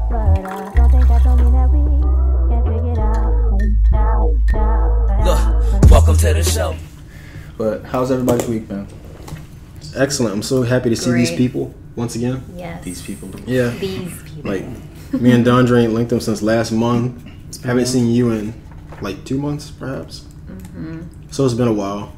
But don't think that don't mean that we can't figure it out. Look, welcome to the show. But how's everybody's week, man? Excellent. I'm so happy to see these people once again. Yes. These people. Yeah. These people. Like, me and Dondre ain't linked them since last month. Haven't seen you in like 2 months, perhaps. Mm-hmm. So it's been a while.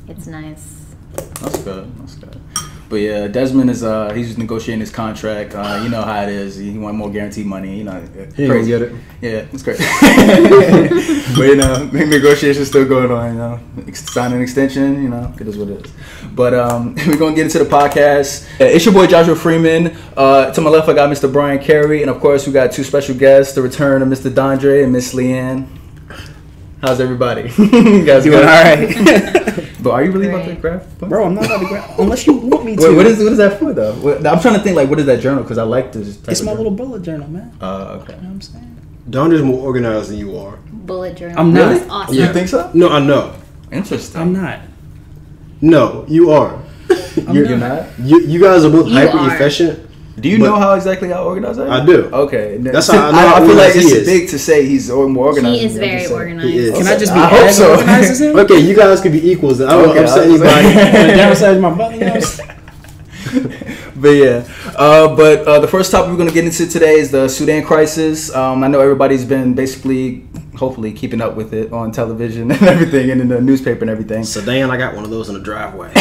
It's nice. That's good. That's good. But yeah, Desmond is he's negotiating his contract. You know how it is. He want more guaranteed money. You know, He ain't gonna get it. Yeah, it's crazy. But you know, negotiations still going on. You know, sign an extension. You know, it is what it is. But we're gonna get into the podcast. It's your boy Joshua Freeman. To my left, I got Mr. Bryan Carey, and of course, we got two special guests: the return of Mr. Dondre and Miss Leigh Anne. How's everybody? You guys doing all right? But are you really about to grab? Bro, I'm not about to grab unless you want me to. Wait, what is that for though? I'm trying to think like what is that journal because I like this. It's my little bullet journal, man. Okay. You know what I'm saying? Dondre's more organized than you are. Bullet journal. I'm not. That's awesome. You think so? No, I know. Interesting. I'm not. No, you are. You're not. You guys are both You hyper are. efficient. Do you know how exactly how organized I am? I do. Okay. That's how I know I how feel like organized he it's is. big to say he's more organized. He is than me. I'm very just saying. organized. He is. Can I just be I hope as so. organized as him? Okay, you guys could be equals. I don't Okay, upset I was like- anybody. On the downside of my brother, you know? But yeah, the first topic we're going to get into today is the Sudan Crisis. I know everybody's been basically, hopefully, keeping up with it on television and everything, and in the newspaper and everything. Sedan, I got one of those in the driveway.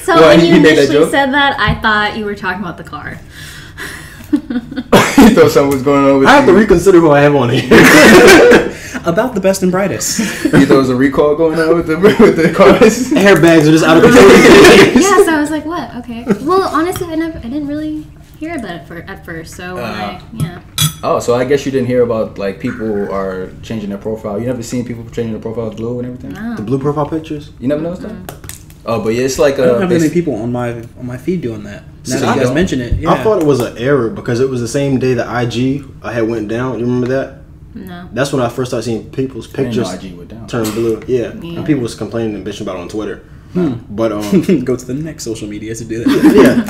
So Well, when you you made that initially joke? said that, I thought you were talking about the car. You thought something was going on with I have to you. reconsider who I have on here. About the best and brightest. You thought there was a recall going on with the cars? Airbags are just out of control. Yes, I was like, what? Okay. Well, honestly, I didn't really hear about it at first. So when yeah. Oh, so I guess you didn't hear about like people are changing their profile. You never seen people changing their profile blue and everything? No. The blue profile pictures? You never noticed that? Oh, but yeah, it's like I don't have any people on my feed doing that. Now So that you you guys don't? mention it, yeah. I thought it was an error because it was the same day that IG I had went down. You remember that? No. That's when I first started seeing people's I didn't know pictures IG went down. turn blue. Yeah. Yeah. And people was complaining and bitching about it on Twitter. But Go to the next social media to do that. yeah.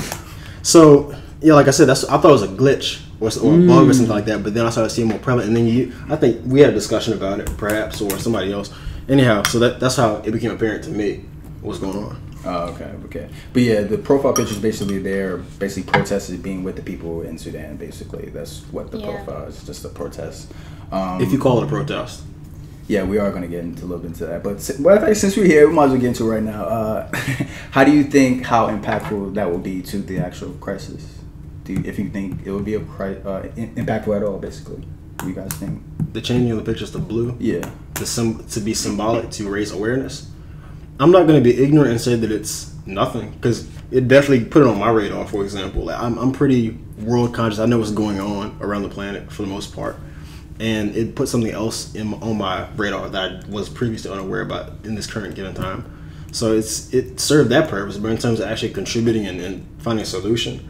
So yeah, like I said, I thought it was a glitch or a bug or something like that. But then I started seeing more prevalent, and then I think we had a discussion about it, perhaps, or somebody else. Anyhow, so that's how it became apparent to me what's going on. Oh, okay. But yeah, the profile pictures basically they're basically protesters being with the people in Sudan. Basically, that's what the profile is, just a protest. If you call it a protest. Yeah, we are going to get into a little bit into that. But since we're here, we might as well get into it right now. How do you think how impactful that will be to the actual crisis? If you think it would be impactful at all, basically, what do you guys think? The changing of the pictures to blue. Yeah. To be symbolic, to raise awareness. I'm not going to be ignorant and say that it's nothing, because it definitely put it on my radar. For example, like I'm pretty world conscious. I know what's going on around the planet for the most part, and it put something else on my radar that I was previously unaware about in this current given time. So it served that purpose, but in terms of actually contributing and finding a solution,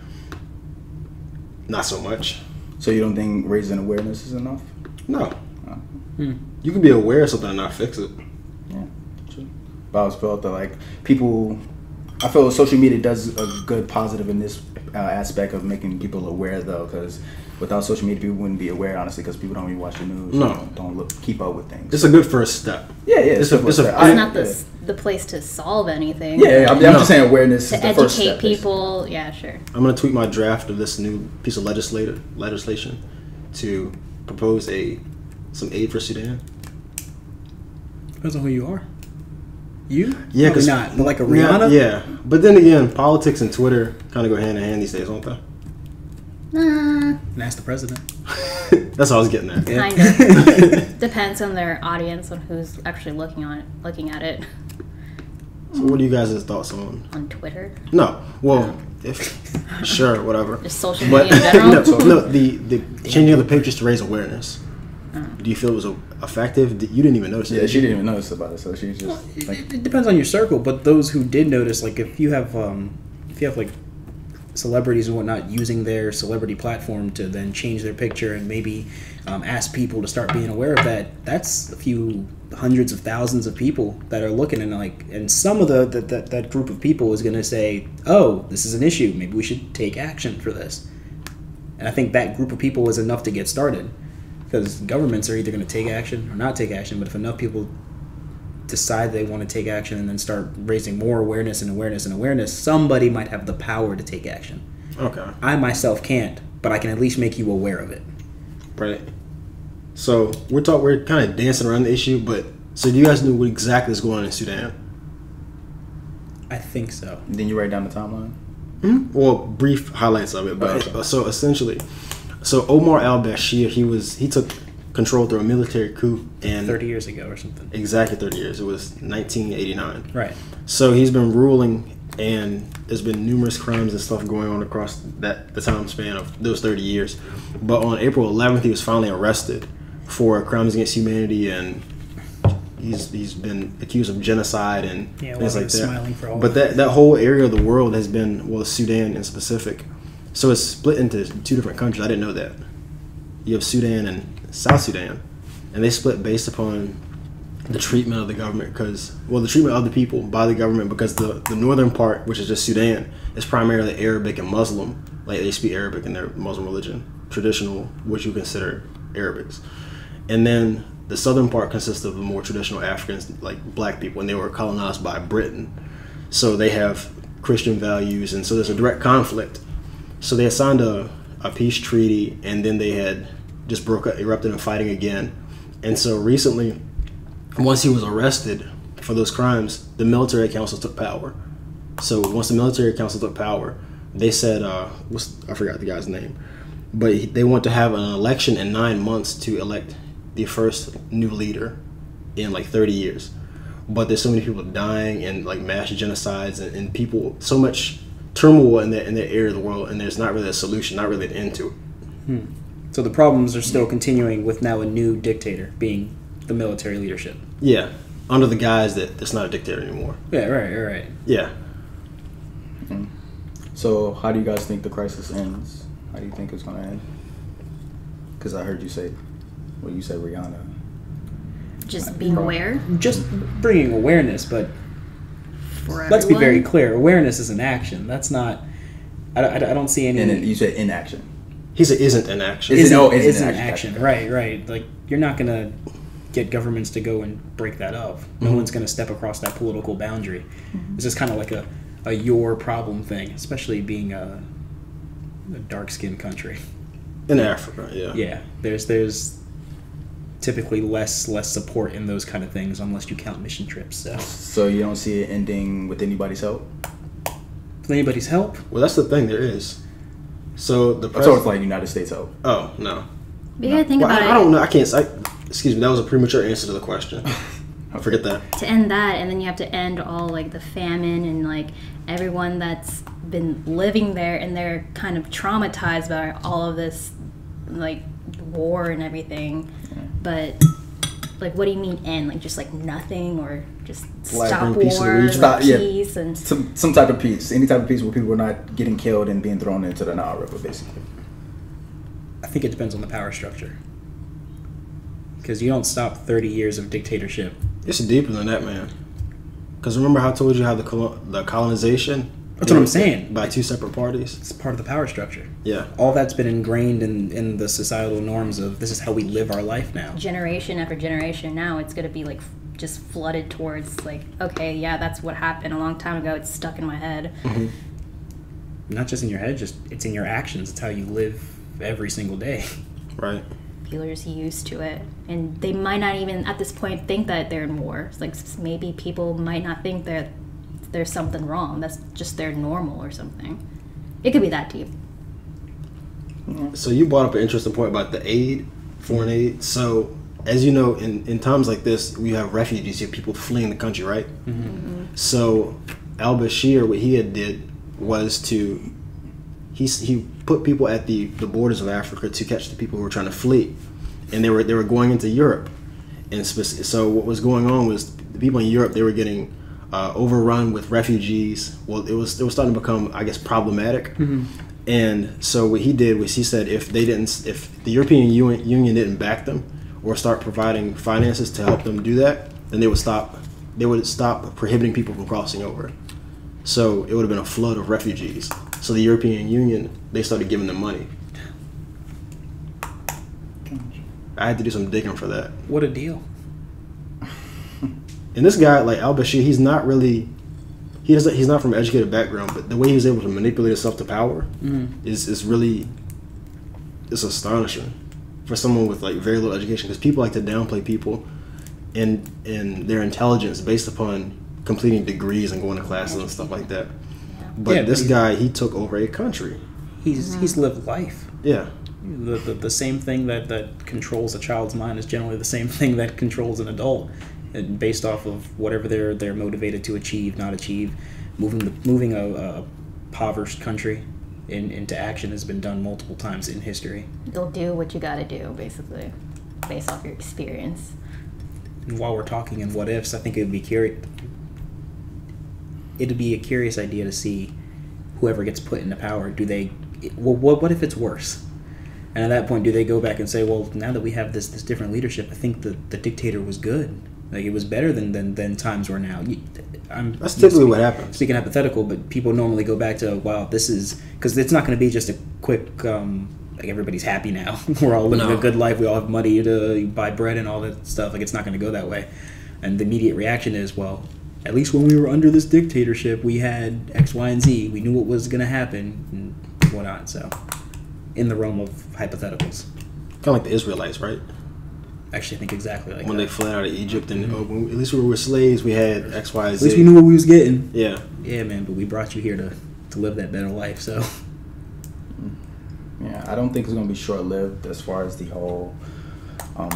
not so much. So you don't think raising awareness is enough? No. You can be aware of something and not fix it. Yeah, true. But I always felt that like people, I feel social media does a good positive in this aspect of making people aware though, because without social media people wouldn't be aware honestly, because people don't even watch the news. No. Don't keep up with things. It's a good first step. Yeah, It's a It's not the place to solve anything. Yeah, I'm just saying awareness To is the first step. educate people. Yeah, sure. I'm going to tweet my draft of this new piece of legislation to propose some aid for Sudan. Depends on who you are. You? Yeah, because not. But like a Rihanna? Yeah, but then again, politics and Twitter kind of go hand in hand these days, don't they? And ask the president. That's what I was getting at. Yeah. Kind of. Depends on their audience, on who's actually looking at it So what are you guys' thoughts on Twitter. No, well, sure, whatever. Just social media in general. no, the changing of the pictures to raise awareness. Do you feel it was effective? You didn't even notice it. Yeah, she didn't even notice about it, so she just It depends on your circle, but those who did notice, like if you have like celebrities and whatnot using their celebrity platform to then change their picture and maybe ask people to start being aware of that, that's a few hundreds of thousands of people that are looking, and some of that group of people is going to say, oh, this is an issue, maybe we should take action for this. And I think that group of people is enough to get started, because governments are either going to take action or not take action. But if enough people decide they want to take action and then start raising more awareness and awareness and awareness, somebody might have the power to take action. Okay. I myself can't, but I can at least make you aware of it. Right. So we're kind of dancing around the issue, but so do you guys know what exactly is going on in Sudan? I think so. Then you write down the timeline? Mm-hmm. Well, brief highlights of it, but so essentially, Omar al-Bashir, he took control through a military coup, and 30 years ago or something. Exactly 30 years. It was 1989. Right. So he's been ruling, and there's been numerous crimes and stuff going on across the time span of those 30 years. But on April 11th, he was finally arrested for crimes against humanity, and he's been accused of genocide and things like that. Smiling for all but that whole area of the world has been, well, Sudan in specific. So it's split into two different countries. I didn't know that. You have Sudan and South Sudan, and they split based upon the treatment of the government, the treatment of the people by the government, because the northern part, which is just Sudan, is primarily Arabic and Muslim. Like, they speak Arabic in their Muslim religion, traditional, what you consider Arabics. And then the southern part consists of the more traditional Africans, like black people, and they were colonized by Britain. So they have Christian values, and so there's a direct conflict. So they had signed a peace treaty, and then they had just erupted in fighting again. And so recently, once he was arrested for those crimes, the military council took power. So once the military council took power, they said, I forgot the guy's name, but they want to have an election in 9 months to elect the first new leader in like 30 years. But there's so many people dying, and like mass genocides, and people, so much turmoil in that area of the world, and there's not really a solution, not really an end to it. So the problems are still continuing with now a new dictator being the military leadership. Yeah, under the guise that it's not a dictator anymore. Yeah, right. Yeah. Mm-hmm. So how do you guys think the crisis ends? How do you think it's going to end? Because I heard you say, you said, Rihanna. Just being aware? Just bringing awareness, but let's be very clear. Awareness is an action. That's not... I don't see any... And you said inaction. He said isn't an action. Isn't action. Right. Like, you're not going to get governments to go and break that up. No one's going to step across that political boundary. It's just kind of like a your problem thing, especially being a dark-skinned country. In Africa, yeah. Yeah. There's typically less support in those kind of things, unless you count mission trips. So you don't see it ending with anybody's help? With anybody's help? Well, that's the thing. There is. So the president... So it's like United States help. Oh, no. But you gotta think about it. I don't know. I can't... excuse me. That was a premature answer to the question. I forget that. To end that, and then you have to end all like the famine and like everyone that's been living there, and they're kind of traumatized by all of this like war and everything. Yeah. But like, what do you mean end? Like, just like nothing, or just stop war, peace, and some type of peace, any type of peace where people are not getting killed and being thrown into the Nile River, basically. I think it depends on the power structure, because you don't stop 30 years of dictatorship. It's deeper than that, man. Because remember how I told you how the colonization? That's what I'm saying. By two separate parties. It's part of the power structure. Yeah. All that's been ingrained in the societal norms of this is how we live our life now. Generation after generation now, it's going to be like just flooded towards like, okay, yeah, that's what happened a long time ago. It's stuck in my head. Mm-hmm. Not just in your head, just it's in your actions. It's how you live every single day. Right. People are just used to it, and they might not even at this point think that they're in war. Like, maybe people might not think that there's something wrong. That's just their normal or something. It could be that deep. So you brought up an interesting point about the aid, foreign aid. So as you know, in times like this, we have refugees, you have people fleeing the country, right? Mm-hmm. So al-Bashir, what he had did was he put people at the borders of Africa to catch the people who were trying to flee, and they were going into Europe. And so what was going on was the people in Europe, they were getting overrun with refugees. Well, it was starting to become, I guess, problematic. And so what he did was he said if the European Union didn't back them or start providing finances to help them do that, then they would stop prohibiting people from crossing over. So it would have been a flood of refugees. So the European Union, they started giving them money. I had to do some digging for that. What a deal. And this guy, like al-Bashir, he's not from an educated background, but the way he was able to manipulate himself to power is really, it's astonishing for someone with like very little education, because people like to downplay people and their intelligence based upon completing degrees and going to classes and stuff like that. But this guy, he took over a country. He's lived life. Yeah. The same thing that controls a child's mind is generally the same thing that controls an adult, and based off of whatever they're motivated to achieve, not achieve. Moving a impoverished country into action has been done multiple times in history. You'll do what you got to do, basically, based off your experience. And while we're talking in what ifs, I think it'd be a curious idea to see whoever gets put into power. What if it's worse? And at that point, do they go back and say, well, now that we have this different leadership, I think the dictator was good. Like, it was better than times were now. That's typically what happens. Speaking hypothetical, but people normally go back to, wow, this is... Because it's not going to be just a quick, like, everybody's happy now. We're all living a good life. We all have money to buy bread and all that stuff. Like, it's not going to go that way. And the immediate reaction is, well, at least when we were under this dictatorship, we had X, Y, and Z. We knew what was going to happen and whatnot, so... In the realm of hypotheticals. Kind of like the Israelites, right? Actually, I think exactly like when that. they fled out of Egypt and at least we were slaves, we had X, Y, Z. At least we knew what we was getting. Yeah. Yeah, man, but we brought you here to live that better life, so. Yeah, I don't think it's going to be short-lived as far as the whole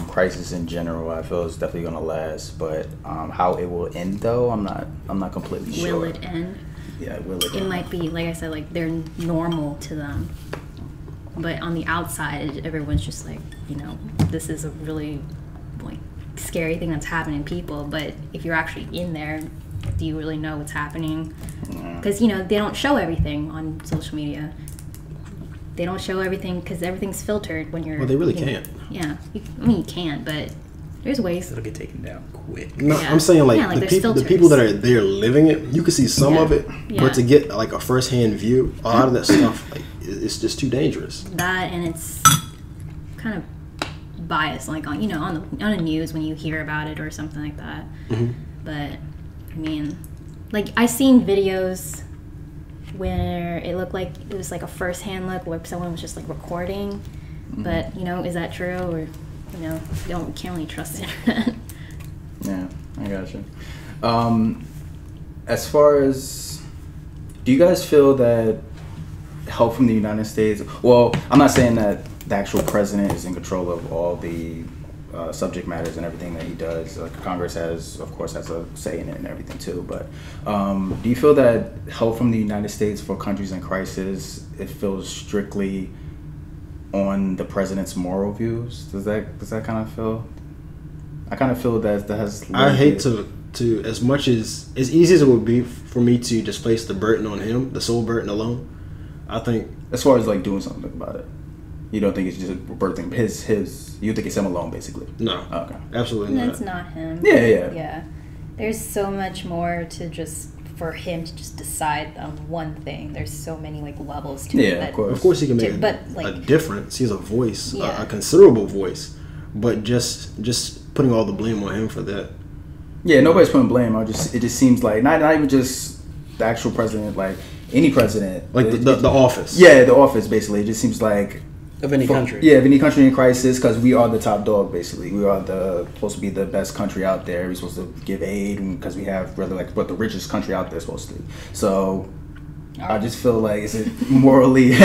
crisis in general. I feel it's definitely going to last, but how it will end, though, I'm not completely sure. Will it end? Yeah, will it end? It might be, like I said, like they're normal to them. But on the outside, everyone's just like, this is a really like scary thing that's happening to people. But if you're actually in there, do you really know what's happening? Because, they don't show everything on social media. They don't show everything because everything's filtered when you're... Well, they really can't. Yeah. You can, but there's ways. It'll get taken down quick. No, yeah. I'm saying like the people that are there living it, you can see some of it, but to get like a first-hand view, a lot of that stuff, like, it's just too dangerous. That, and it's kind of biased, like on the news when you hear about it or something like that. But I mean, like I seen videos where it looked like it was like a first-hand look where someone was just like recording. But is that true, or can't really trust the internet? Yeah, I gotcha. As far as, do you guys feel that help from the United States? Well, I'm not saying that the actual president is in control of all the subject matters and everything that he does. Like Congress has a say in it and everything too. But do you feel that help from the United States for countries in crisis, it feels strictly on the president's moral views? Does that kind of feel? I kind of feel that has. I hate to as much as easy as it would be for me to just place the burden on him, the sole burden alone. I think as far as like doing something about it, you don't think it's just birthing his. You think it's him alone, basically? No. Oh, okay. Absolutely not. That's not him. Yeah. There's so much more to just for him to just decide on one thing. There's so many like levels to it. Yeah, of course. Of course, he can make a difference. He has a voice, Yeah. a considerable voice, but just putting all the blame on him for that. Yeah, nobody's putting blame. It just seems like not even just the actual president, like any president, like the office. Yeah, the office basically. It just seems like of any country. Yeah, of any country in crisis, because we are the top dog basically. We are supposed to be the best country out there. We're supposed to give aid because we have really like the richest country out there supposed to be. So I just feel like, is it morally?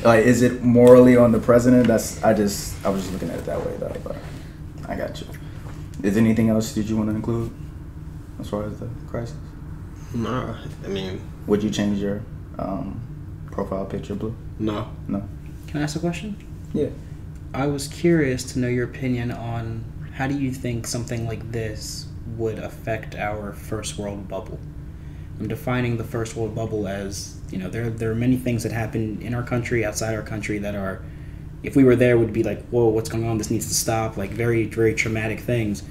Like, is it morally on the president? I was just looking at it that way though. But I got you. Is there anything else that you want to include as far as the crisis? Nah, I mean, would you change your profile picture blue? No. Can I ask a question? Yeah. I was curious to know your opinion on how do you think something like this would affect our first world bubble. I'm defining the first world bubble as, you know, there are many things that happen in our country, outside our country, that are, if we were there, would be like, whoa, what's going on? This needs to stop. Like very, very traumatic things.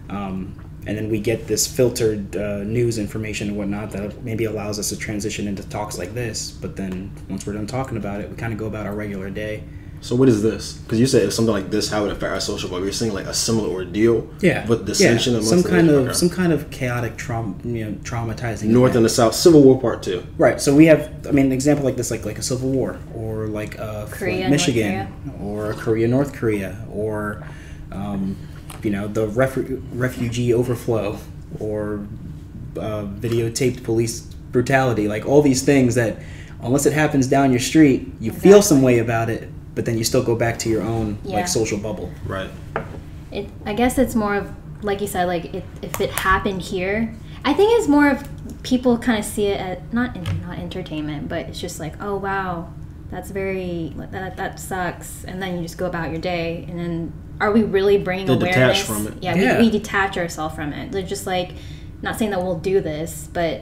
And then we get this filtered news information and whatnot that maybe allows us to transition into talks like this. But then once we're done talking about it, we kind of go about our regular day. So what is this? Because you said if something like this, how would it affect our social bubble? You're saying like a similar ordeal, with dissension amongst some kind of chaotic traumatizing North event. and the South, Civil War Part 2. Right. So we have, I mean, an example like this, like a Civil War, or like Korea, Michigan, or Korea, North Korea, or the refugee overflow, or videotaped police brutality. Like all these things that, unless it happens down your street, you feel some way about it, but then you still go back to your own like social bubble. Right. I guess it's more of, like you said, like if it happened here, I think it's more of people kind of see it as not entertainment, but it's just like, oh wow, that's that sucks, and then you just go about your day, and then are we really bringing awareness? Detach from it. Yeah. We detach ourselves from it. They're just like, not saying that we'll do this, but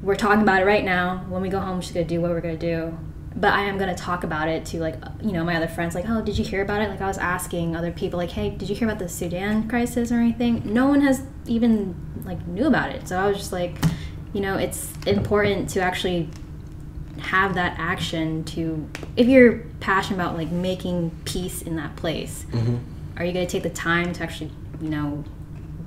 we're talking about it right now. When we go home, we're just gonna do what we're gonna do. But I am going to talk about it to, like, my other friends, like, oh, did you hear about it? Like, I was asking other people, like, hey, did you hear about the Sudan crisis or anything? No one has even, like, knew about it. So I was just like, it's important to actually have that action to, if you're passionate about, like, making peace in that place, are you going to take the time to actually,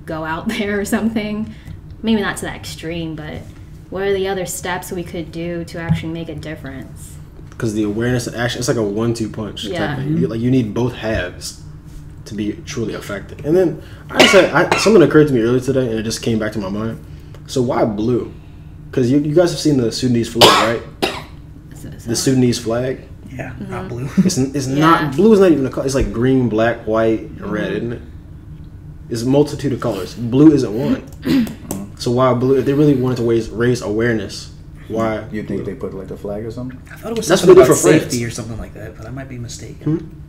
go out there or something? Maybe not to that extreme, but what are the other steps we could do to actually make a difference? Because the awareness and action, it's like a 1-2 punch type thing. You need both halves to be truly effective. And then something occurred to me earlier today, and it just came back to my mind. So why blue? Because you guys have seen the Sudanese flag, right? The Sudanese flag. Yeah, not blue. It's not blue. Is not even a color. It's like green, black, white, and red, isn't it? It's a multitude of colors. Blue isn't one. So why blue? If they really wanted to raise awareness, why? You think they put like a flag or something? I thought it was something about safety or something like that, but I might be mistaken.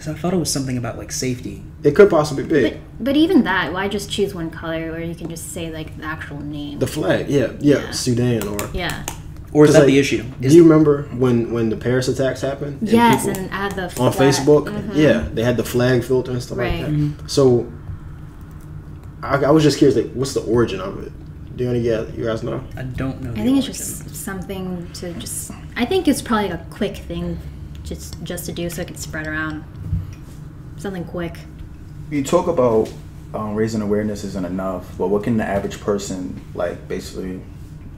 So I thought it was something about like safety. It could possibly be. But even that, why just choose one color where you can just say like the actual name? The flag, yeah. Sudan or Or is that the issue? Do you remember when the Paris attacks happened? Yes, and add the flag. On Facebook, they had the flag filter and stuff like that. So I was just curious, like, what's the origin of it? Do you guys know? I don't know. I think it's just something to just. I think it's probably like a quick thing, just to do so it can spread around. Something quick. You talk about raising awareness isn't enough, but what can the average person, like basically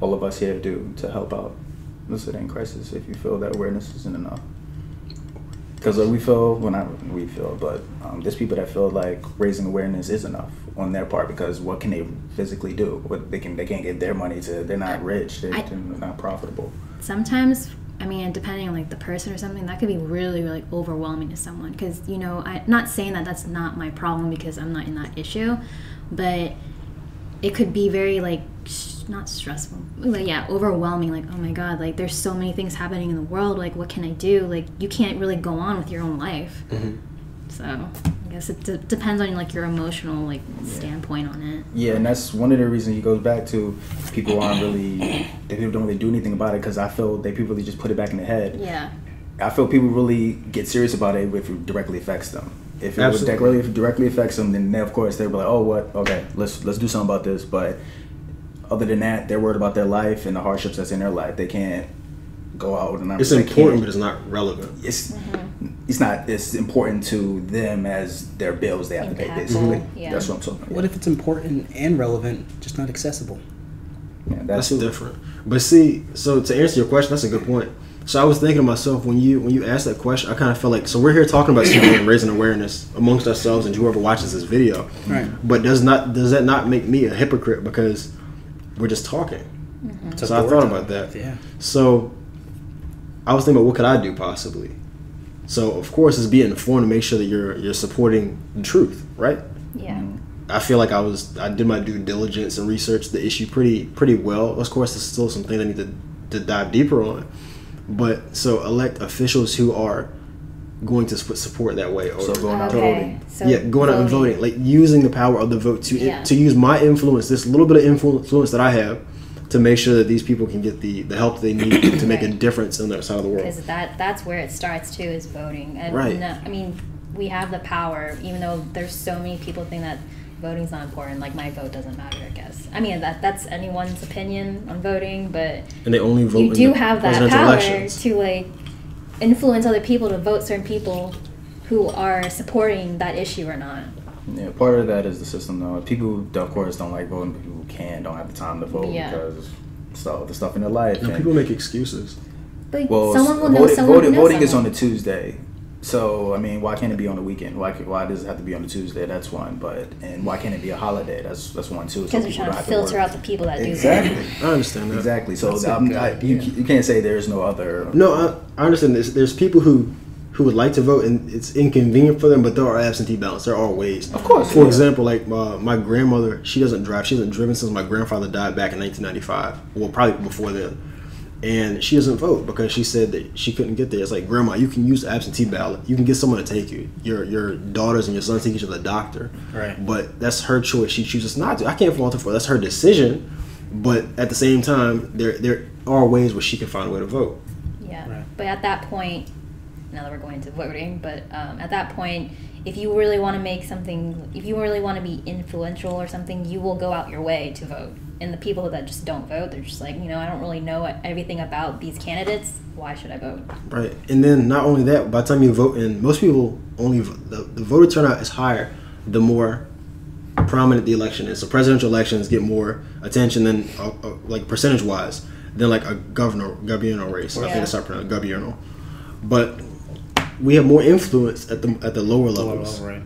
all of us here, do to help out the Sudan crisis if you feel that awareness isn't enough? Because but there's people that feel like raising awareness is enough on their part, because what can they physically do? They can't get their money they're not rich, they're not profitable. Sometimes, I mean, depending on like the person or something, that could be really, really overwhelming to someone. Because I'm not saying that that's not my problem because I'm not in that issue, but it could be very like not stressful, but overwhelming. Like, oh my god, like there's so many things happening in the world. Like, what can I do? Like, you can't really go on with your own life. So I guess it depends on like your emotional standpoint on it. Yeah, and that's one of the reasons he goes back to people people don't really do anything about it, because I feel people really just put it back in their head. Yeah. I feel people really get serious about it if it directly affects them. If it directly affects them, then of course they'll be like, oh, what? Okay, let's do something about this. But other than that, they're worried about their life and the hardships that's in their life. They can't go out and it's important, but it's not relevant. It's not as important to them as their bills they have to pay, basically. Yeah. That's what I'm talking about. What if it's important and relevant, just not accessible? Yeah, that's different. But see, so to answer your question, that's a good point. So I was thinking to myself, when you asked that question, I kind of felt like, so we're here talking about Sudan and raising awareness amongst ourselves and whoever watches this video. Right. But does that not make me a hypocrite because we're just talking? So I thought about that. Yeah. So I was thinking about what could I do possibly. So of course it's being informed to make sure that you're supporting the truth, right? Yeah. I feel like I did my due diligence and researched the issue pretty well. Of course, there's still some things I need to dive deeper on. But so elect officials who are going to support that way. Or So going out Okay. voting. So going out and voting, like using the power of the vote to use my influence, this little bit of influence that I have, to make sure that these people can get the help they need to make a difference on their side of the world. Because that's where it starts too, is voting. And Right. I mean, we have the power, even though there's so many people think that voting's not important. Like, my vote doesn't matter, I guess. I mean, that's anyone's opinion on voting, but And they only vote you in do the have that presidential power elections. to like influence other people to vote certain people who are supporting that issue or not. Yeah, part of that is the system, though. People, of course, don't like voting. People who don't have the time to vote Yeah. because the stuff in their life. And people make excuses. But Well, someone will know someone who knows voting is on someone. a Tuesday. So, I mean, why can't it be on the weekend? Why does it have to be on a Tuesday? That's one. And why can't it be a holiday? That's one, too. Because they're trying to filter out the people that do Exactly. I understand that. Exactly. So, That's a good idea. you can't say there's no other... No, I understand this. There's people who would like to vote, and it's inconvenient for them, but there are absentee ballots. There are ways. Of course. For example, like my grandmother, she doesn't drive. She hasn't driven since my grandfather died back in 1995. Well, probably before then. And she doesn't vote because she said that she couldn't get there. It's like, Grandma, you can use the absentee ballot. You can get someone to take you. Your daughters and your sons take you to the doctor. Right. But that's her choice. She chooses not to. I can't fault her for it. That's her decision. But at the same time, there are ways where she can find a way to vote. Yeah, Right. but at that point, now that we're going to voting, but at that point, if you really want to make something, if you really want to be influential or something, you will go out your way to vote. And the people that just don't vote, they're just like, I don't really know everything about these candidates. Why should I vote? Right. And then not only that, by the time you vote, and most people only, the voter turnout is higher the more prominent the election is. So presidential elections get more attention than, like percentage-wise, than like a governor race. I think that's how it's pronounced, governor. But we have more influence at the lower levels. Right.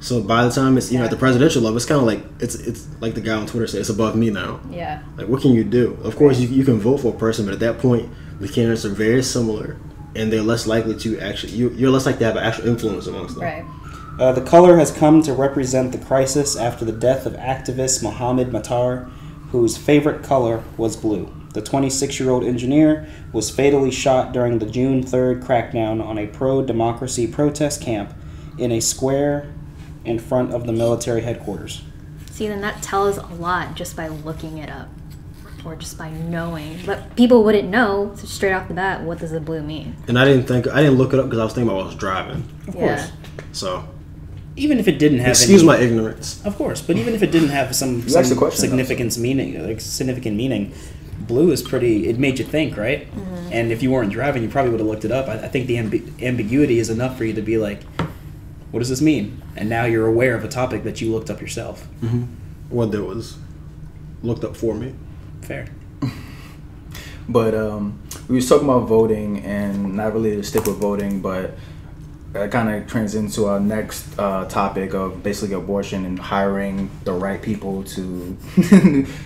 So by the time it's at the presidential level, it's kind of like it's like the guy on Twitter said, it's above me now. Yeah. Like, what can you do? Of course, you can vote for a person, but at that point, the candidates are very similar, and they're less likely to actually you're less likely to have an actual influence amongst them. Right. The color has come to represent the crisis after the death of activist Mohammed Matar, whose favorite color was blue. The 26-year-old engineer was fatally shot during the June 3rd crackdown on a pro-democracy protest camp in a square in front of the military headquarters. See, then that tells a lot just by looking it up or just by knowing. But people wouldn't know so straight off the bat, what does the blue mean? And I didn't look it up because I was thinking about while I was driving. Of Yeah. course. So Even if it didn't have excuse any, my ignorance. Of course, but even if it didn't have some asked the question, significant meaning, blue is pretty. It made you think, right? Mm-hmm. And if you weren't driving, you probably would have looked it up. I think the ambiguity is enough for you to be like, "What does this mean?" And now you're aware of a topic that you looked up yourself. What that was looked up for me. Fair. But we was talking about voting, and not really to stick with voting, but that kind of turns into our next topic of basically abortion and hiring the right people to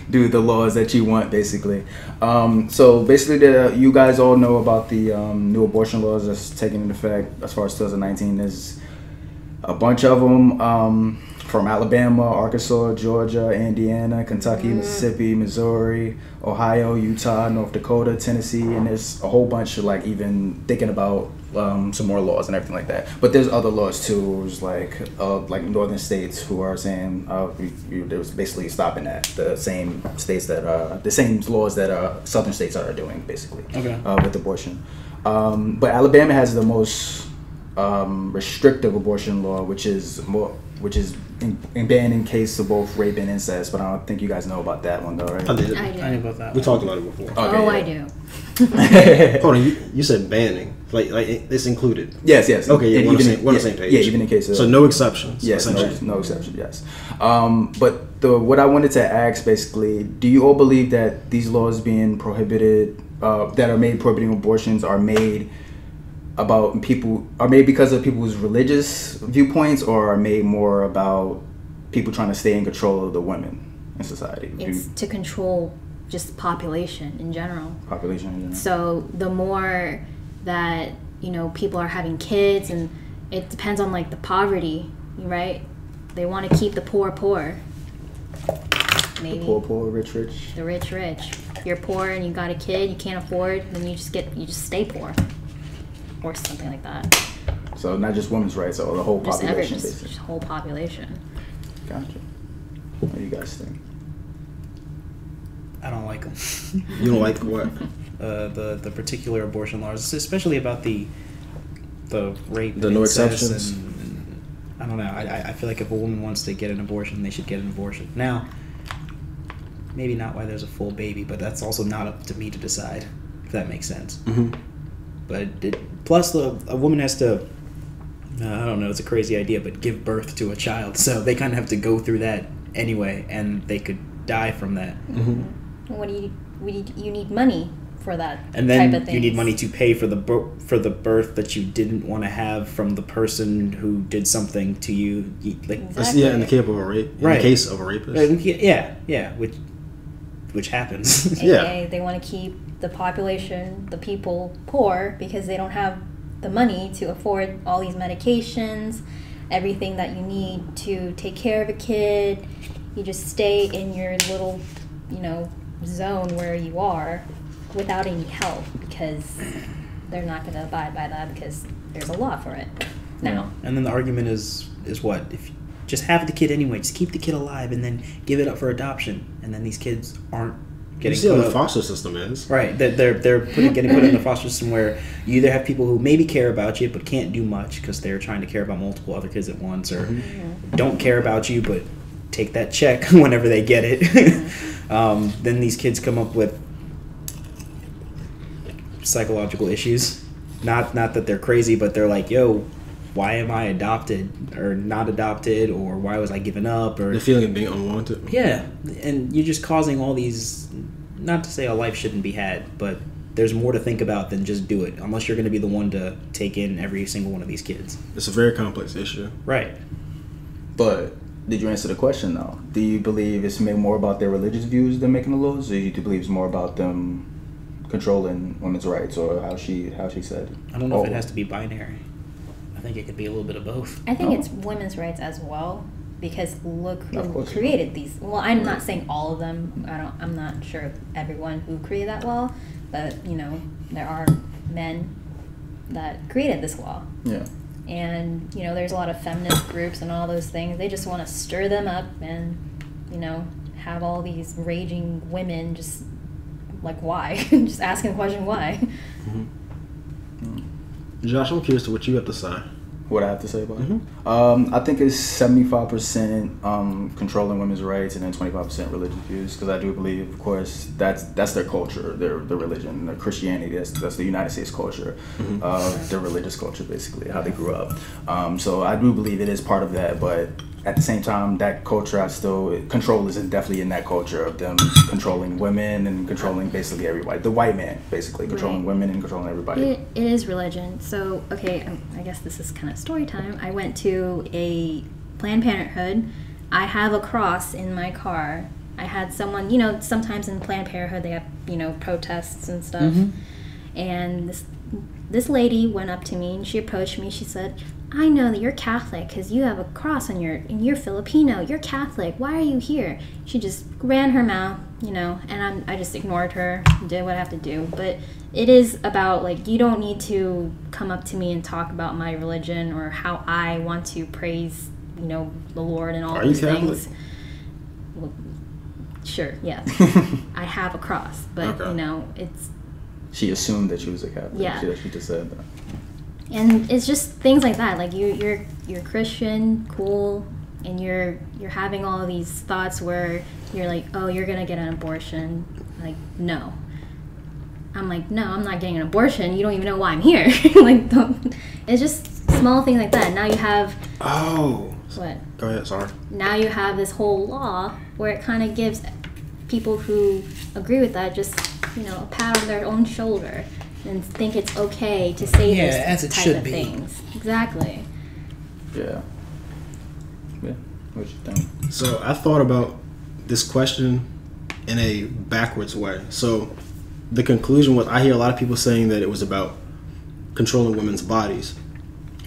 do the laws that you want, basically. So basically, you guys all know about the new abortion laws that's taking into effect as far as 2019. There's a bunch of them from Alabama, Arkansas, Georgia, Indiana, Kentucky, Mississippi, Missouri, Ohio, Utah, North Dakota, Tennessee, and there's a whole bunch of like even thinking about some more laws and everything like that. But there's other laws too. There's like northern states who are saying there was basically stopping that. The same states that the same laws that southern states are doing basically with abortion. But Alabama has the most restrictive abortion law, which is banned in case of both rape and incest. But I don't think you guys know about that one though, right? I did. I do. I knew about that. We talked about it before. Okay, Oh, yeah. I do. Hold on, you said banning. Like it's included. Yes. Okay, yeah, And we're on the even- same- we're on the same page. Yeah, even in case of So no exceptions. yes, essentially. no exception. Yes. But what I wanted to ask basically, do you all believe that these laws being prohibited, that are made prohibiting abortions, are made because of people's religious viewpoints, or are made more about people trying to stay in control of the women in society? It's to control just population in general. Population in general. So the more that people are having kids, and it depends on like the poverty, right? They want to keep the poor. Maybe The poor, rich. the rich. You're poor and you got a kid, you can't afford, then you just stay poor. or something like that. So not just women's rights, or the whole population, basically. Just whole population. Gotcha. What do you guys think? I don't like them. You don't like what? The particular abortion laws, especially about the rape, the and no incest exceptions. and I don't know. I feel like if a woman wants to get an abortion, they should get an abortion. Now, maybe not while there's a full baby, but that's also not up to me to decide, if that makes sense. Mm-hmm. But plus, a woman has to, I don't know, it's a crazy idea, but give birth to a child. So they kind of have to go through that anyway, and they could die from that. Mm-hmm. What do you need money for that And then type of things. you need money to pay for the birth that you didn't want to have from the person who did something to you. Like, Exactly. Yeah, in the case of a rape. In Right. the case of a rapist. Yeah, which happens. AKA, they want to keep the population, the people, poor because they don't have the money to afford all these medications, everything that you need to take care of a kid. You just stay in your little, zone where you are without any help because they're not going to abide by that because there's a law for it now. And then the argument is what? If you just have the kid anyway, just keep the kid alive and then give it up for adoption, and then these kids aren't You getting see how put the up. foster system is. Right, they're getting put in a foster system where you either have people who maybe care about you but can't do much because they're trying to care about multiple other kids at once, or don't care about you but take that check whenever they get it. Then these kids come up with psychological issues. Not that they're crazy, but they're like, yo, why am I adopted or not adopted, or why was I given up, or The feeling of being unwanted. yeah, and you're just causing all these. Not to say a life shouldn't be had, but there's more to think about than just do it. Unless you're going to be the one to take in every single one of these kids. It's a very complex issue. Right. But did you answer the question though? Do you believe it's more about their religious views than making the laws, or do you believe it's more about them controlling women's rights, or how she said? I don't know if it has to be binary. I think it could be a little bit of both. I think it's women's rights as well because look Of who course. created these. Well, I'm not saying all of them. I'm not sure everyone who created that law, but there are men that created this law. Yeah. And there's a lot of feminist groups and all those things. They just want to stir them up and have all these raging women just like why just asking the question why. Josh, I'm curious to what you have to say. What I have to say about it? I think it's 75% controlling women's rights and then 25% religious views, because I do believe, of course, that's their culture, their religion, their Christianity. That's the United States culture, their religious culture, basically, how they grew up. So I do believe it is part of that, but at the same time, that culture, control is definitely in that culture of them controlling women and controlling basically everybody. The white man, basically, controlling women and controlling everybody. It is religion. So, okay, I guess this is kind of story time. I went to a Planned Parenthood. I have a cross in my car. I had someone, sometimes in Planned Parenthood they have, protests and stuff. And this lady went up to me and she approached me. She said, I know that you're Catholic because you have a cross on and you're Filipino. You're Catholic. Why are you here? She just ran her mouth, and I just ignored her, did what I have to do. But it is about, you don't need to come up to me and talk about my religion or how I want to praise, the Lord and all those things. Well, sure, yeah. I have a cross, but, it's... She assumed that she was a Catholic. Yeah. She just said that. And it's just things like that. Like you're Christian, cool, and you're having all of these thoughts where you're like, oh, you're gonna get an abortion. Like, no. I'm like, no, I'm not getting an abortion. You don't even know why I'm here. It's just small things like that. Now you have what? Go ahead, sorry. Now you have this whole law where it kind of gives people who agree with that just a pat on their own shoulder. And think it's okay to say this as it type should of be. things. Exactly. Yeah. What you think? So I thought about this question in a backwards way. So the conclusion was, I hear a lot of people saying that it was about controlling women's bodies.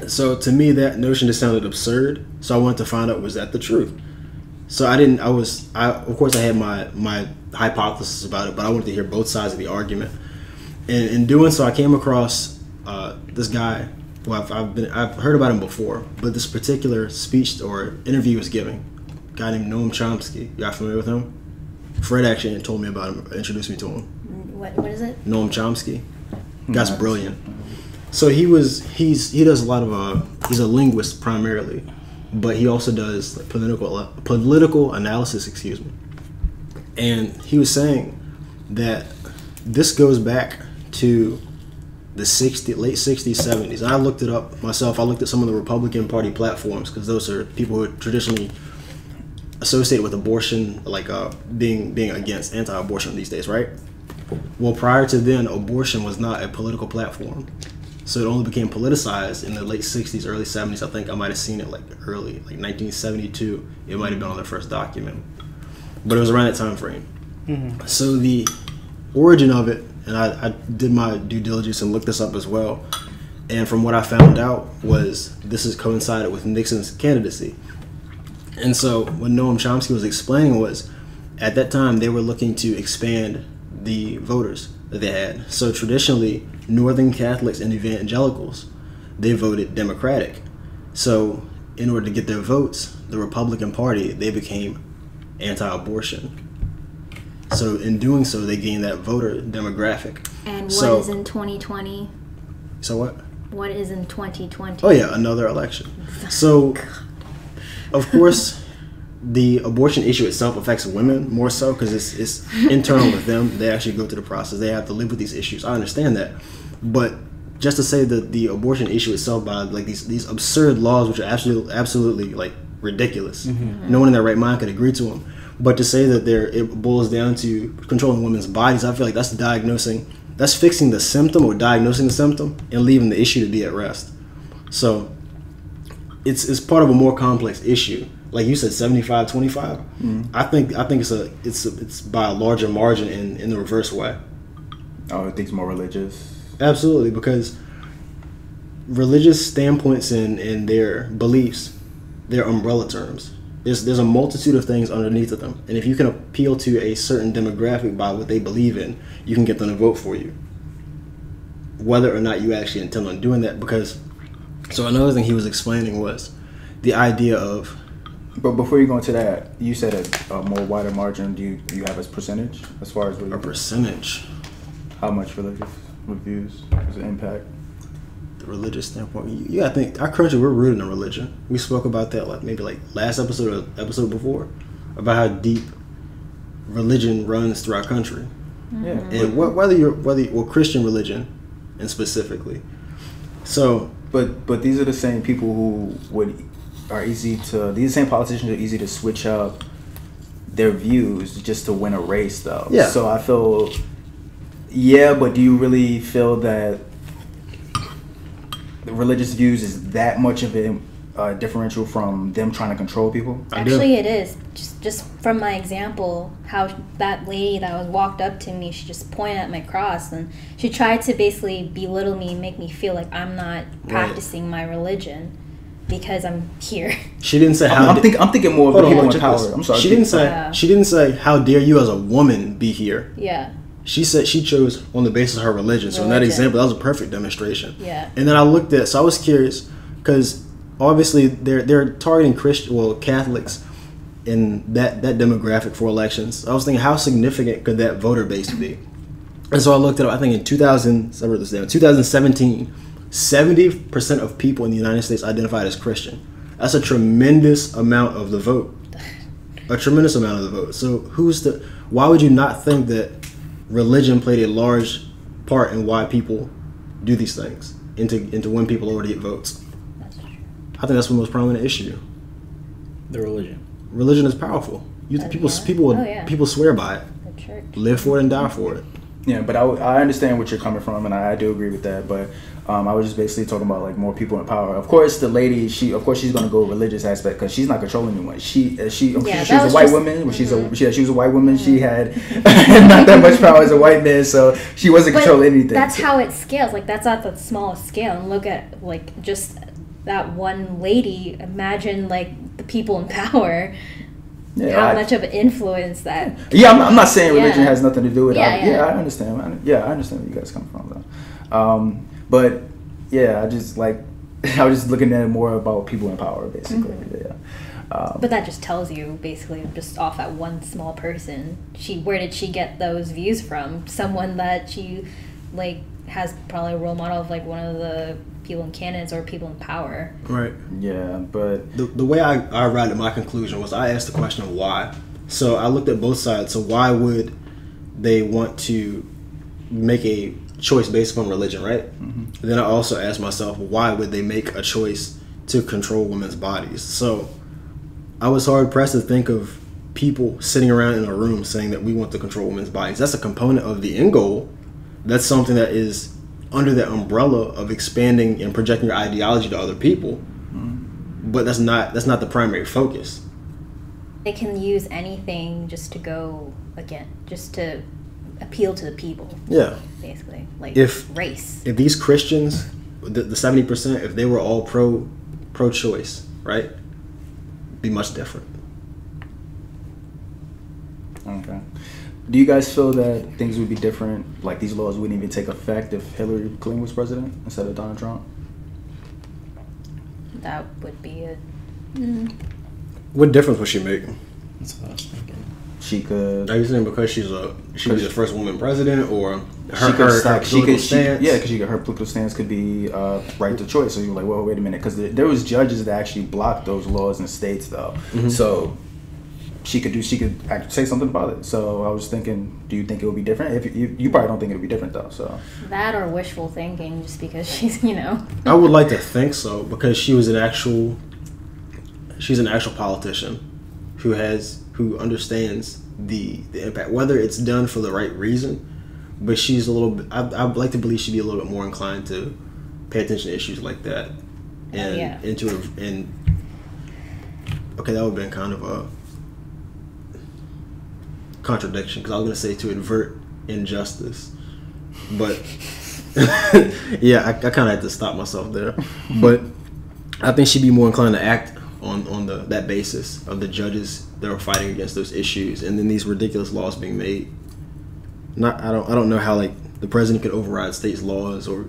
So to me, that notion just sounded absurd. So I wanted to find out, was that the truth? So of course I had my hypothesis about it, but I wanted to hear both sides of the argument. And in doing so, I came across this guy. Well, I've heard about him before, but this particular speech or interview he was giving, a guy named Noam Chomsky. You guys familiar with him? Fred actually told me about him, introduced me to him. What is it? Noam Chomsky. Guy's brilliant. So he does a lot of he's a linguist primarily, but he also does like political analysis. Excuse me. And he was saying that this goes back to the late 60s, 70s. And I looked it up myself. I looked at some of the Republican Party platforms because those are people who are traditionally associated with abortion, like being against anti-abortion these days, right? Well, prior to then, abortion was not a political platform. So it only became politicized in the late 60s, early 70s. I think I might have seen it like 1972. It might have been on their first document. But it was around that time frame. Mm-hmm. So the origin of it, and I did my due diligence and looked this up as well. And from what I found out was this has coincided with Nixon's candidacy. And so what Noam Chomsky was explaining was, at that time, they were looking to expand the voters that they had. So traditionally, Northern Catholics and evangelicals, they voted Democratic. So in order to get their votes, the Republican Party, they became anti-abortion. So in doing so, they gained that voter demographic. And what is in 2020? So what? What is in 2020? Oh yeah, another election. So, of course, the abortion issue itself affects women more so because it's internal with them. They actually go through the process. They have to live with these issues. I understand that. But just to say that the abortion issue itself by like these absurd laws, which are absolutely like ridiculous. Mm-hmm. No one in their right mind could agree to them. But to say that it boils down to controlling women's bodies, I feel like that's fixing the symptom or diagnosing the symptom and leaving the issue to be at rest. So it's part of a more complex issue. Like you said, 75-25. Mm-hmm. I think it's by a larger margin in the reverse way. Oh, I think it's more religious. Absolutely, because religious standpoints and their beliefs, their umbrella terms. There's a multitude of things underneath of them. And if you can appeal to a certain demographic by what they believe in, you can get them to vote for you. Whether or not you actually intend on doing that. So another thing he was explaining was the idea of... But before you go into that, you said a more wider margin. Do you have a percentage as far as... A percentage? How much religious reviews does it impact? Religious standpoint, you gotta think our country, we're rooted in religion. We spoke about that maybe last episode or episode before about how deep religion runs through our country. Yeah. And whether Christian religion and specifically. So but these are the same people who these same politicians are easy to switch up their views just to win a race though. Yeah. So I feel but do you really feel that the religious views is that much of a differential from them trying to control people? Actually, it is. Just from my example, how that lady that was walked up to me, she just pointed at my cross and she tried to basically belittle me and make me feel like I'm not practicing my religion because I'm here. She didn't say how. I'm thinking more of the people in power. I'm sorry. She didn't say how dare you as a woman be here. Yeah. She said she chose on the basis of her religion. So in that example, that was a perfect demonstration. Yeah. And then I looked at, so I was curious because obviously they're targeting Catholics in that demographic for elections. I was thinking, how significant could that voter base be? And so I looked at it. I think in 2017, 70% of people in the United States identified as Christian. That's a tremendous amount of the vote. A tremendous amount of the vote. So why would you not think that religion played a large part in why people do these things, into when people already get votes? That's true. I think that's the most prominent issue. The religion. Religion is powerful. People swear by it. The church. Live for it and die for it. Yeah, but I understand what you're coming from, and I do agree with that. But I was just basically talking about like more people in power. Of course, the lady, she's going to go religious aspect because she's not controlling anyone. She was a white woman. She was a white woman. She had not that much power as a white man, so she wasn't controlling anything. That's how it scales. Like that's at the smallest scale. And look at like just that one lady. Imagine like the people in power. Yeah, how much of an influence that... Yeah, I'm not saying religion has nothing to do with it. I understand. I understand where you guys come from, though. But yeah, I just like I was just looking at it more about people in power, basically. Yeah. But that just tells you, basically, just off that one small person, where did she get those views from? Someone that she, like, has probably a role model of, like, one of the people in candidates or people in power. Right. Yeah, but The way I arrived at my conclusion was I asked the question of why. So I looked at both sides. So why would they want to make a choice based upon religion, right? And then I also asked myself, why would they make a choice to control women's bodies? So I was hard pressed to think of people sitting around in a room saying that we want to control women's bodies. That's a component of the end goal. That's something that is under the umbrella of expanding and projecting your ideology to other people. But that's not the primary focus. They can use anything just to go, again, just to appeal to the people. Yeah. Basically. Like, race. If these Christians, the 70%, if they were all pro-choice, right? Be much different. okay. Do you guys feel that things would be different? Like these laws wouldn't even take effect if Hillary Clinton was president instead of Donald Trump? That would be a... What difference would she make? That's what I was thinking. She could. Are you saying because she was the first woman president, or her political stance? Yeah, because her political stance could be right to choice. So you're like, well, wait a minute, because there was judges that actually blocked those laws in states, though. So she could actually say something about it. So I was thinking, do you think it would be different? If you probably don't think it would be different, though. So that or wishful thinking, just because she's, you know. I would like to think so, because she's an actual politician who understands the impact, whether it's done for the right reason. But she's a little bit, I'd like to believe she'd be a little bit more inclined to pay attention to issues like that, and okay, that would have been kind of a contradiction, because I was going to say to avert injustice, but yeah, I kind of had to stop myself there. But I think she'd be more inclined to act on that basis of the judges that are fighting against those issues, and then these ridiculous laws being made. I don't know how, like, the president could override states' laws or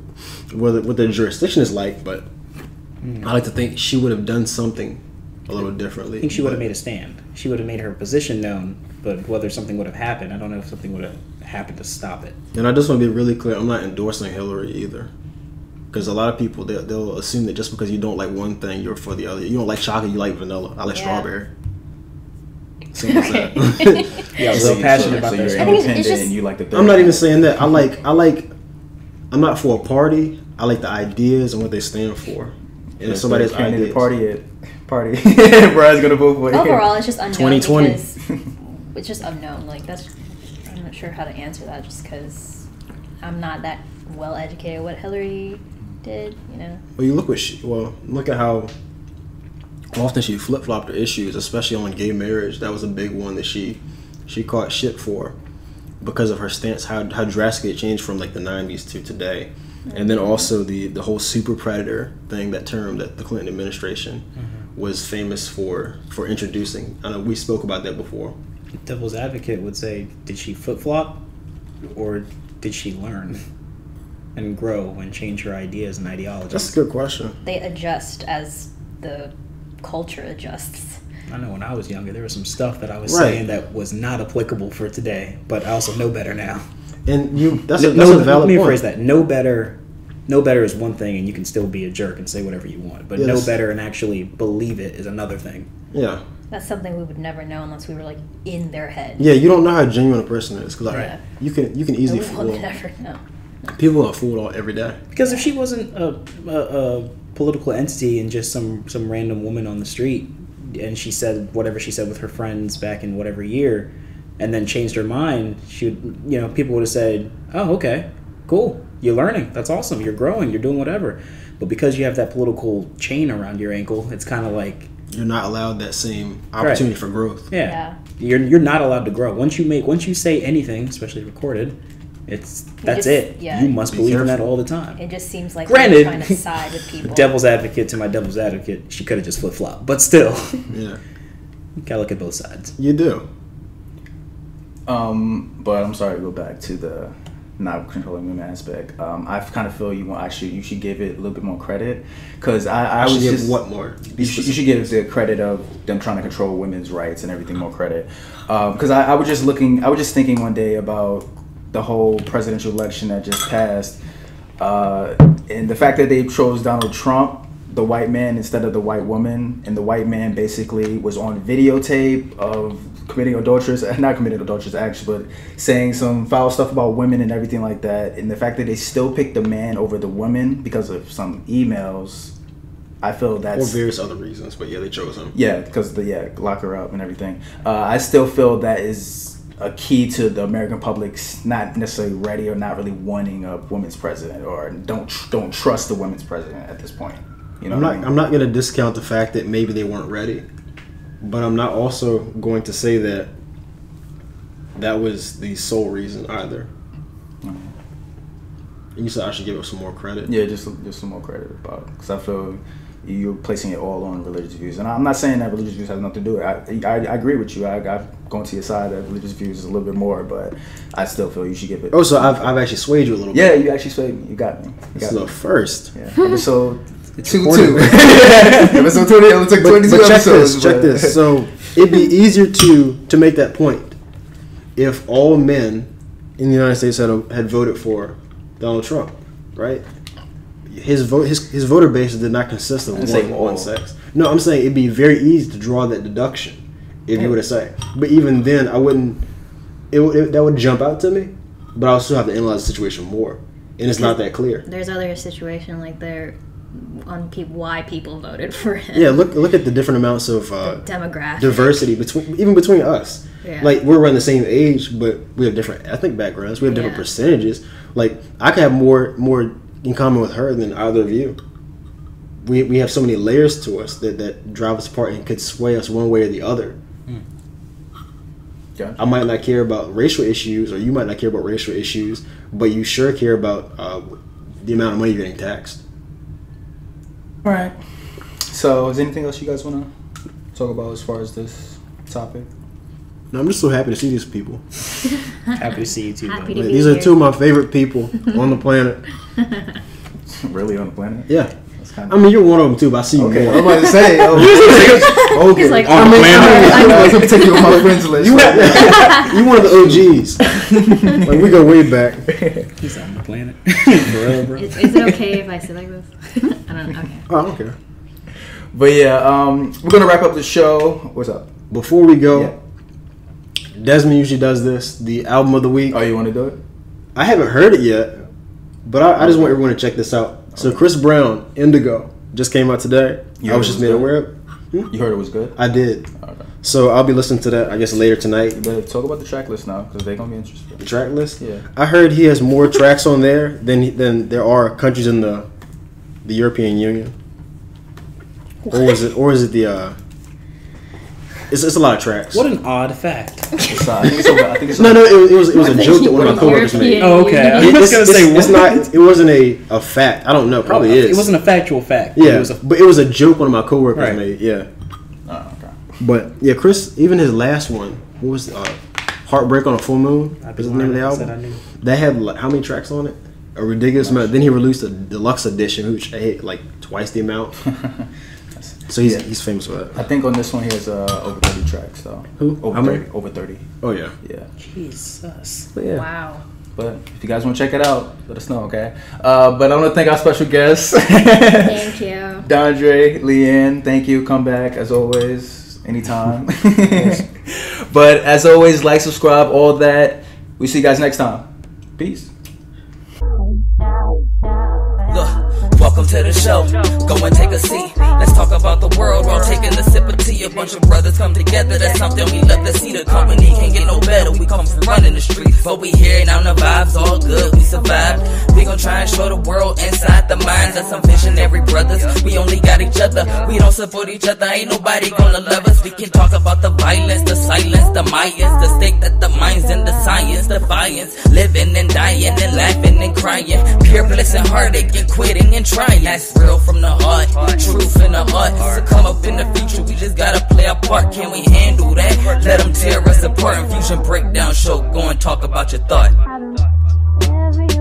what their jurisdiction is like, but I like to think she would have done something a little differently. I think she would have made a stand. She would have made her position known, but whether something would have happened, I don't know if something would have happened to stop it. And I just want to be really clear, I'm not endorsing Hillary either. Because a lot of people, they'll assume that just because you don't like one thing, you're for the other. You don't like chocolate, you like vanilla. I like strawberry. Simple as that. Yeah, I was so passionate about that. So you're independent and you like the... I'm not even saying that. I'm not for a party. I like the ideas and what they stand for. And if somebody's ideas... Party. Brian's going to vote for it. Overall, it's just unknown 2020. because it's just unknown. Like, I'm not sure how to answer that, just because I'm not that well educated what Hillary did, you know. Well, look at how often she flip-flopped her issues, especially on gay marriage. That was a big one that she caught shit for because of her stance, how drastically it changed from like the 90s to today. And then also the whole super predator thing, that term that the Clinton administration was famous for introducing. I know we spoke about that before. Devil's advocate would say, did she flip-flop or did she learn and grow and change her ideas and ideologies? That's a good question. They adjust as the culture adjusts. I know when I was younger, there was some stuff that I was saying that was not applicable for today, but I also know better now. And that's a valid point. Let me rephrase that. Know better is one thing, and you can still be a jerk and say whatever you want. But know better and actually believe it is another thing. Yeah. That's something we would never know unless we were like in their head. Yeah, you don't know how genuine a person is, because you can easily fool. We will never know. People are fooled every day. Because if she wasn't a political entity and just some random woman on the street, and she said whatever she said with her friends back in whatever year, and then changed her mind, people would have said, "Oh, okay, cool, you're learning. That's awesome. You're growing. You're doing whatever." But because you have that political chain around your ankle, it's kind of like you're not allowed that same opportunity for growth. Yeah. You're not allowed to grow. Once you say anything, especially recorded, that's it. Yeah. You must believe in that all the time. It just seems like Granted, you're trying to side with people. Devil's advocate to my devil's advocate, she could have just flip-flopped. But still, yeah, you gotta look at both sides. You do. But I'm sorry to go back to not controlling women aspect. I kind of feel you should give it a little bit more credit, because I was should just give what more? You should give the credit of them trying to control women's rights and everything more credit. Because I was just thinking one day about the whole presidential election that just passed, and the fact that they chose Donald Trump, the white man, instead of the white woman, and the white man basically was on videotape of not committing adulterous actually, but saying some foul stuff about women and everything like that. And the fact that they still picked the man over the woman because of some emails, I feel that's... Or various other reasons, but yeah, they chose him. Yeah, because lock her up and everything. I still feel that is a key to the American public's not necessarily ready or not really wanting a women's president, or don't trust the women's president at this point. You know, I'm not going to discount the fact that maybe they weren't ready, but I'm not also going to say that that was the sole reason either. And you said I should give it some more credit. Yeah, just some more credit about it, because I feel you're placing it all on religious views, and I'm not saying that religious views has nothing to do with it. I agree with you. I've gone to your side that religious views is a little bit more, but I still feel you should give it. Oh, so I've actually swayed you a little bit. Yeah, you actually swayed me. You got me. It's the first. Yeah. Episode 2. Episode 20. It only took 22 episodes. Check this. So it'd be easier to make that point if all men in the United States had voted for Donald Trump, right? His voter base did not consist of one sex. No, I'm saying it'd be very easy to draw that deduction if you were to say. But even then, I wouldn't. That would jump out to me, but I would still have to analyze the situation more, and it's not that clear. There's other situation like there on why people voted for him. Yeah, look at the different amounts of demographic diversity between us. Yeah. Like, we're around the same age, but we have different ethnic backgrounds. We have different percentages. Like, I could have more in common with her than either of you. We have so many layers to us that drive us apart and could sway us one way or the other. Gotcha. I might not care about racial issues, or you might not care about racial issues, but you sure care about the amount of money you're getting taxed. All right. So, is there anything else you guys want to talk about as far as this topic? No, I'm just so happy to see these people. Happy to see you too. Happy to be These here. are two of my favorite people on the planet. Really, on the planet? Yeah. That's kind I mean, you're one of them too, but I see you okay. more. I'm about to say. Okay. He's like, On the planet. Let me take you on my friends list. You one of the OGs. Like, we go way back. He's on the planet. Forever. Is it okay if I say like this? I don't know. Okay. Oh, I don't care. But yeah, we're gonna wrap up the show. What's up? Before we go, Desmond usually does this, the album of the week. Oh, you want to do it? I haven't heard it yet, but I just want everyone to check this out. So Chris Brown, Indigo, just came out today. I was just made aware of it. You heard it was good? I did. Okay. So I'll be listening to that, I guess, later tonight. You better talk about the track list now, because they're going to be interested. The track list? Yeah. I heard he has more tracks on there than there are countries in the European Union. Or is it the it's a lot of tracks. What an odd fact. I think it's No, it was a joke that one of my coworkers made. Oh, okay. I was gonna say it's not. It wasn't a fact. I don't know. Probably is. It wasn't a factual fact. Yeah, but it was a joke one of my coworkers Right. made. Yeah. Oh, okay. But yeah, Chris. Even his last one. What was Heartbreak on a Full Moon? I'd Was be the name of the lying if I said I album? knew. That had like, how many tracks on it? A ridiculous amount. Then he released a deluxe edition, which I hit like twice the amount. So he's famous for that. I think on this one he has over 30 tracks, though. Who? Over How many? 30. Over 30. Oh yeah. Yeah. Jesus. But yeah. Wow. But if you guys want to check it out, let us know, okay? But I want to thank our special guests. Thank you. Dondre, Leigh Anne, thank you. Come back, as always, anytime. But as always, like, subscribe, all that. We'll see you guys next time. Peace. Welcome to the show. Go and take a seat. Let's talk about the world while taking a sip of tea. A bunch of brothers come together. That's something we love to see. The company can't get no better. We come from running the streets, but we here now. The vibes all good. We survived. We gon' try and show the world inside the minds of some visionary brothers. We only got each other. We don't support each other. Ain't nobody gonna love us. We can talk about the violence, the silence, the Mayans, the stake that the minds and the science, defiance, living and dying and laughing and crying, pure bliss and heartache and quitting and trying. That's real from the heart, truth in the heart. So come up in the future, we just gotta play our part. Can we handle that? Let them tear us apart. Infusion breakdown show. Go and talk about your thought. Every